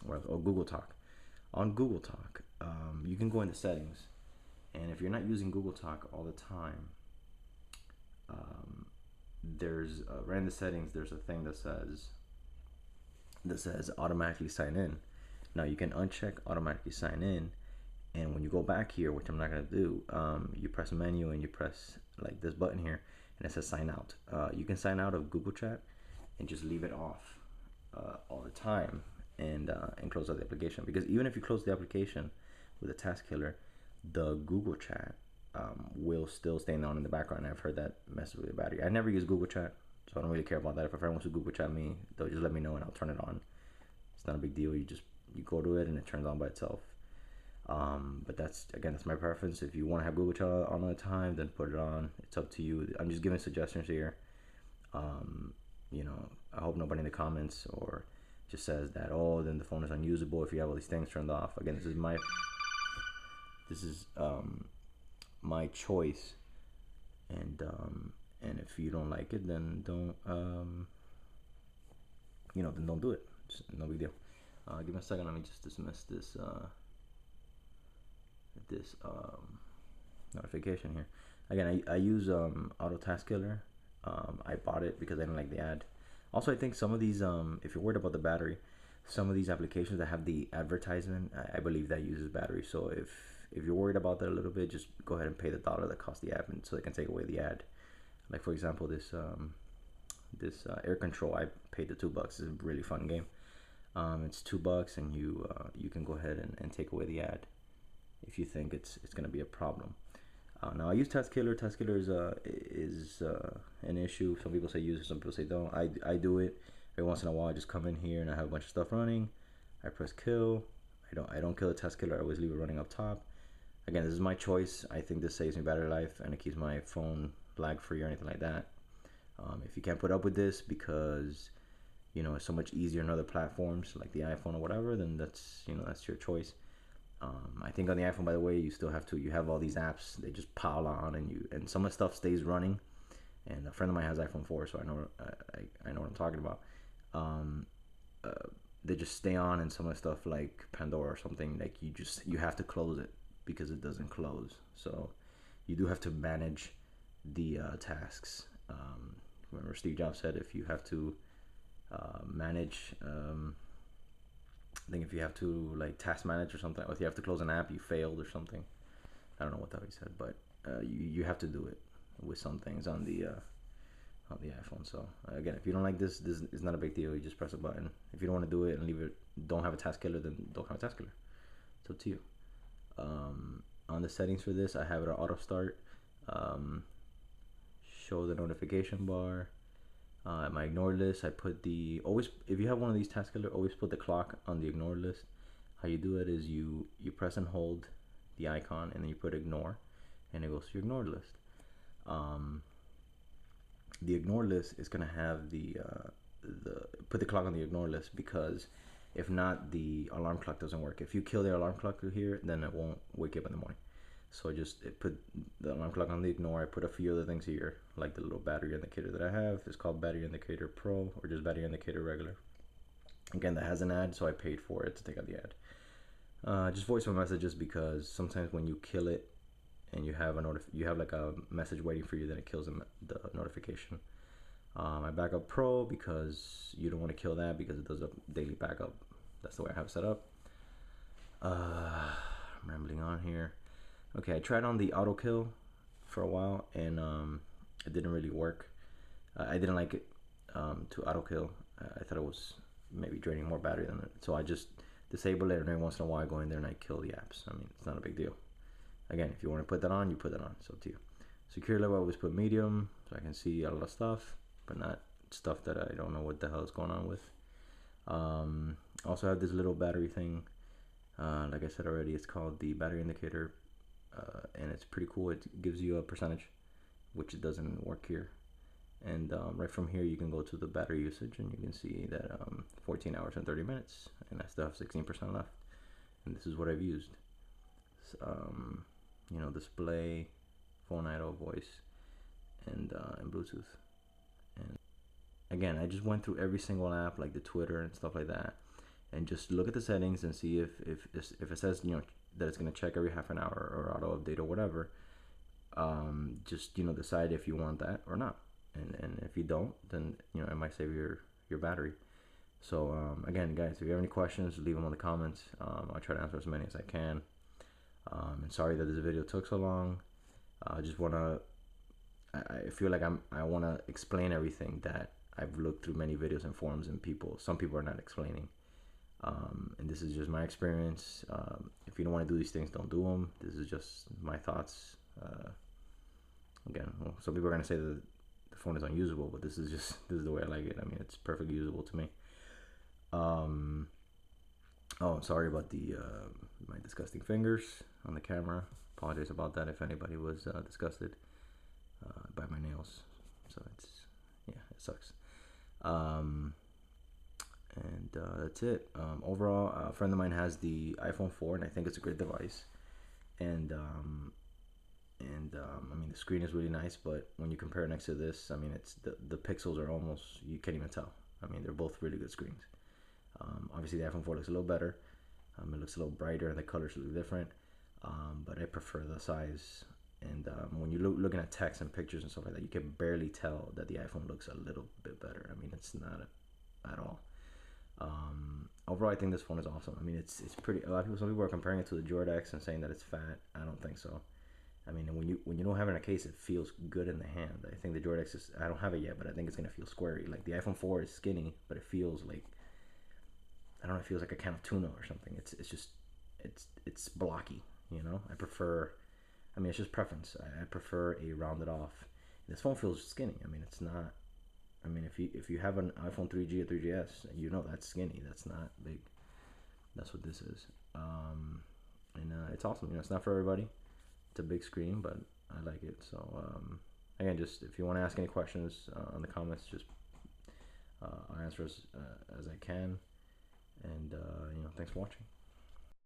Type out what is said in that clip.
or Google Talk. On Google Talk, you can go into settings, and if you're not using Google Talk all the time, there's right in the settings there's a thing that says automatically sign in. Now you can uncheck automatically sign in, and when you go back here, which I'm not gonna do, you press menu and you press like this button here, and it says sign out. You can sign out of Google Chat and just leave it off all the time, and close out the application, because even if you close the application with a task killer, the Google Chat will still stay on in the background. I've heard that messes with your battery. I never use Google Chat, so I don't really care about that. If a friend wants to Google Chat me, they'll just let me know and I'll turn it on. It's not a big deal. You go to it and it turns on by itself. But that's my preference. If you want to have Google Chat on all the time, then put it on. It's up to you. I'm just giving suggestions here. You know, I hope nobody in the comments or just says that, oh, then the phone is unusable if you have all these things turned off. Again, this is my choice, and if you don't like it, then don't then don't do it. It's no big deal. Give me a second. Let me just dismiss this notification here. Again, I use Auto Task Killer. I bought it because I didn't like the ad. Also, I think some of these, if you're worried about the battery, some of these applications that have the advertisement, I believe that uses battery. So if you're worried about that a little bit, just go ahead and pay the $1 that costs the app, and so they can take away the ad. Like for example, this Air Control, I paid the $2. It's a really fun game. It's $2, and you can go ahead and take away the ad if you think it's going to be a problem. Now I use Task Killer. Task Killer is an issue. Some people say use it, some people say don't. I do it every once in a while. I just come in here and I have a bunch of stuff running. I press kill. I don't kill the Task Killer. I always leave it running up top. Again, this is my choice. I think this saves me battery life and it keeps my phone lag free or anything like that. If you can't put up with this because it's so much easier on other platforms like the iPhone or whatever, then that's your choice. I think on the iPhone, by the way, you have all these apps, they just pile on, and some of the stuff stays running. And a friend of mine has iPhone 4, so I know what I'm talking about. They just stay on, and some of the stuff like Pandora or something, like you have to close it because it doesn't close. So you do have to manage the tasks. Remember Steve Jobs said if you have to manage I think if you have to like task manage or something, or if you have to close an app, you failed or something. I don't know what that he said, but you have to do it with some things on the iPhone. So again, if you don't like this is not a big deal. You just press a button. If you don't want to do it and leave it, don't have a task killer, then don't have a task killer. It's up to you. On the settings for this, I have it on auto start. Show the notification bar. My ignore list, I put if you have one of these task killer, always put the clock on the ignore list. How you do it is you press and hold the icon, and then you put ignore, and it goes to your ignore list. The ignore list is gonna have put the clock on the ignore list, because if not, the alarm clock doesn't work. If you kill the alarm clock here, then it won't wake you up in the morning. So it put the alarm clock on the ignore. I put a few other things here, like the little battery indicator that I have. It's called Battery Indicator Pro, or just Battery Indicator Regular. Again, that has an ad, so I paid for it to take out the ad. Just voicemail messages, because sometimes when you kill it and you have like a message waiting for you, then it kills the notification. My Backup Pro, because you don't want to kill that, because it does a daily backup. That's the way I have it set up. I'm rambling on here. Okay, I tried on the auto kill for a while, and it didn't really work. I didn't like it to auto kill. I thought it was maybe draining more battery than it. So I just disable it, and every once in a while I go in there and I kill the apps. I mean, it's not a big deal. Again, if you want to put that on, you put that on. It's up to you. Security level, I always put medium, so I can see a lot of stuff, but not stuff that I don't know what the hell is going on with. Also have this little battery thing. Like I said already, it's called the battery indicator. And it's pretty cool. It gives you a percentage, which it doesn't work here. And right from here, you can go to the battery usage, and you can see that 14 hours and 30 minutes, and I still have 16% left. And this is what I've used. Display, phone idle, voice, and Bluetooth. And again, I just went through every single app, like the Twitter and stuff like that, and just look at the settings and see if it says, you know, that it's going to check every half an hour or auto update or whatever. Just, you know, decide if you want that or not, and if you don't, then, you know, it might save your battery. So again, guys, if you have any questions, leave them in the comments. I'll try to answer as many as I can. And sorry that this video took so long. I just wanna, I feel like I wanna explain everything that I've looked through many videos and forums, and some people are not explaining. And this is just my experience. If you don't want to do these things, don't do them. This is just my thoughts. Again, well, some people are gonna say that the phone is unusable, but this is the way I like it. I mean, it's perfectly usable to me. Oh, sorry about the my disgusting fingers on the camera. Apologize about that if anybody was disgusted by my nails. So it's, yeah, it sucks. And that's it. Overall, a friend of mine has the iPhone 4, and I think it's a great device. And I mean, the screen is really nice, but when you compare it next to this, I mean, it's the pixels are almost, you can't even tell. I mean, they're both really good screens. Obviously, the iPhone 4 looks a little better. It looks a little brighter, and the colors look different. But I prefer the size. And when you're looking at text and pictures and stuff like that, you can barely tell that the iPhone looks a little bit better. I mean, it's not at all. Overall, I think this phone is awesome. I mean, it's pretty. Some people are comparing it to the Jord X and saying that it's fat. I don't think so. I mean, when you don't have it in a case, it feels good in the hand. I think the Jord X is. I don't have it yet, but I think it's gonna feel squarey. Like the iPhone 4 is skinny, but it feels like, I don't know. It feels like a can of tuna or something. It's just it's blocky. You know, I prefer. I mean, it's just preference. I prefer a rounded off. This phone feels skinny. I mean, it's not. I mean, if you have an iPhone 3G or 3GS, you know that's skinny. That's not big. That's what this is. And it's awesome. You know, it's not for everybody. It's a big screen, but I like it. So again, just if you want to ask any questions in the comments, just I'll answer as I can. And you know, thanks for watching.